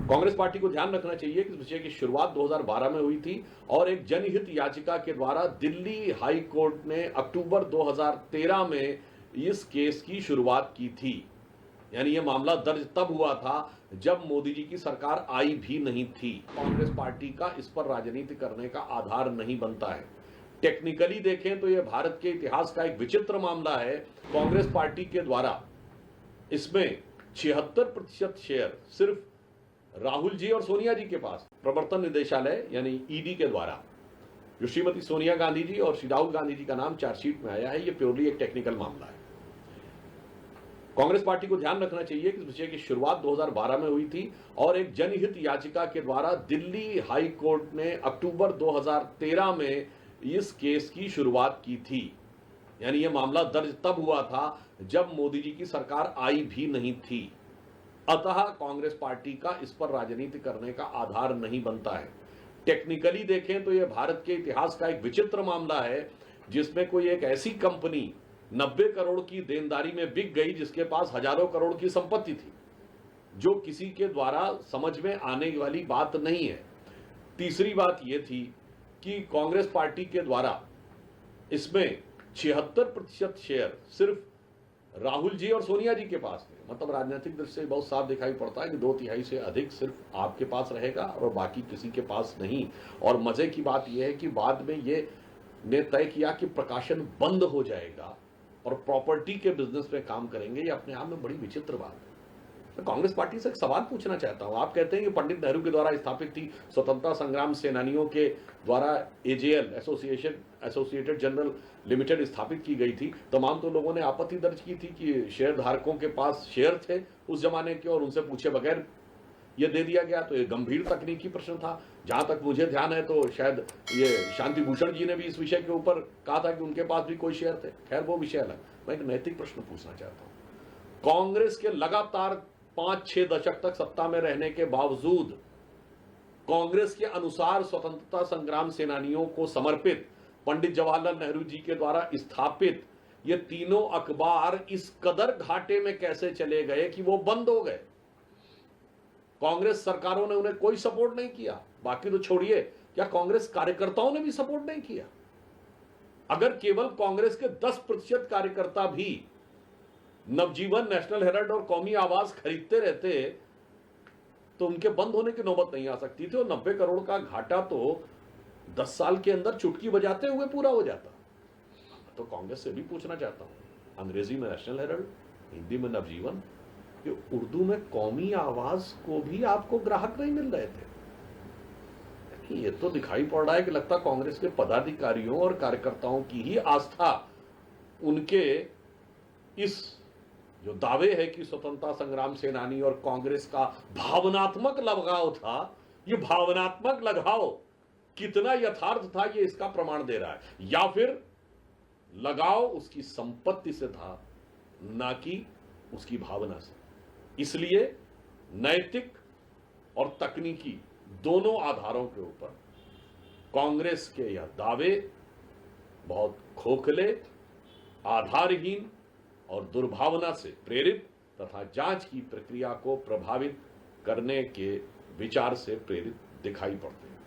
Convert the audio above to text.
Congress party को ध्यान रखना चाहिए कि इस विषय की शुरुआत 2012 में हुई थी और एक जनहित याचिका के द्वारा दिल्ली हाई कोर्ट ने अक्टूबर 2013 में इस केस की शुरुआत की थी। यानी यह मामला दर्ज तब हुआ था जब मोदी जी की सरकार आई भी नहीं थी। कांग्रेस पार्टी का इस पर राजनीति करने का आधार नहीं बनता है। टेक्निकली देखें तो यह भारत के इतिहास का एक विचित्र मामला है। कांग्रेस पार्टी के द्वारा इसमें 76% शेयर सिर्फ राहुल जी और सोनिया जी के पास, प्रवर्तन निदेशालय यानी ईडी के द्वारा जो श्रीमती सोनिया गांधी जी और श्री राहुल गांधी जी का नाम चार्जशीट में आया है, यह प्योरली एक टेक्निकल मामला है। कांग्रेस पार्टी को ध्यान रखना चाहिए कि इस विषय की शुरुआत 2012 में हुई थी और एक जनहित याचिका के द्वारा दिल्ली हाई कोर्ट ने अक्टूबर 2013 में इस केस की शुरुआत की थी। यानी यह मामला दर्ज तब हुआ था जब मोदी जी की सरकार आई भी नहीं थी। अतः कांग्रेस पार्टी का इस पर राजनीति करने का आधार नहीं बनता है। टेक्निकली देखें तो यह भारत के इतिहास का एक विचित्र मामला है जिसमें कोई एक ऐसी कंपनी 90 करोड़ की देनदारी में बिक गई जिसके पास हजारों करोड़ की संपत्ति थी, जो किसी के द्वारा समझ में आने वाली बात नहीं है। तीसरी बात यह थी कि कांग्रेस पार्टी के द्वारा इसमें 76% शेयर सिर्फ राहुल जी और सोनिया जी के पास थे। मतलब राजनीतिक दृष्टि से बहुत साफ दिखाई पड़ता है कि 2/3 से अधिक सिर्फ आपके पास रहेगा और बाकी किसी के पास नहीं। और मजे की बात यह है कि बाद में ये ने तय किया कि प्रकाशन बंद हो जाएगा और प्रॉपर्टी के बिजनेस में काम करेंगे। ये अपने आप में बड़ी विचित्र बात है। तो कांग्रेस पार्टी से एक सवाल पूछना चाहता हूं। आप कहते हैं कि पंडित नेहरू के द्वारा स्थापित थी, स्वतंत्रता संग्राम सेनानियों के द्वारा एजेएल एसोसिएटेड जनरल लिमिटेड स्थापित की गई थी। तमाम तो लोगों ने आपत्ति दर्ज की थी कि शेयर धारकों के पास शेयर थे उस जमाने के और उनसे पूछे बगैर ये दे दिया गया। तो ये गंभीर तकनीकी प्रश्न था। जहां तक मुझे ध्यान है तो शायद ये शांति भूषण जी ने भी इस विषय के ऊपर कहा था कि उनके पास भी कोई शेयर थे। खैर वो विषय अलग। मैं एक नैतिक प्रश्न पूछना चाहता हूं। कांग्रेस के लगातार 5-6 दशक तक सत्ता में रहने के बावजूद कांग्रेस के अनुसार स्वतंत्रता संग्राम सेनानियों को समर्पित पंडित जवाहरलाल नेहरू जी के द्वारा स्थापित ये तीनों अखबार इस कदर घाटे में कैसे चले गए कि वो बंद हो गए। कांग्रेस सरकारों ने उन्हें कोई सपोर्ट नहीं किया। बाकी तो छोड़िए, क्या कांग्रेस कार्यकर्ताओं ने भी सपोर्ट नहीं किया? अगर केवल कांग्रेस के 10% कार्यकर्ता भी नवजीवन, नेशनल हेराल्ड और कौमी आवाज खरीदते रहते तो उनके बंद होने की नौबत नहीं आ सकती थी और 90 करोड़ का घाटा तो 10 साल के अंदर चुटकी बजाते हुए पूरा हो जाता। तो कांग्रेस से भी पूछना चाहता हूं, अंग्रेजी में नेशनल हेराल्ड, हिंदी में नवजीवन, कि उर्दू में कौमी आवाज को भी आपको ग्राहक नहीं मिल रहे थे। ये तो दिखाई पड़ रहा है कि लगता कांग्रेस के पदाधिकारियों और कार्यकर्ताओं की ही आस्था उनके इस जो दावे है कि स्वतंत्रता संग्राम सेनानी और कांग्रेस का भावनात्मक लगाव था, ये भावनात्मक लगाव कितना यथार्थ था ये इसका प्रमाण दे रहा है। या फिर लगाव उसकी संपत्ति से था, ना कि उसकी भावना से। इसलिए नैतिक और तकनीकी दोनों आधारों के ऊपर कांग्रेस के यह दावे बहुत खोखले, आधारहीन और दुर्भावना से प्रेरित तथा जांच की प्रक्रिया को प्रभावित करने के विचार से प्रेरित दिखाई पड़ते हैं।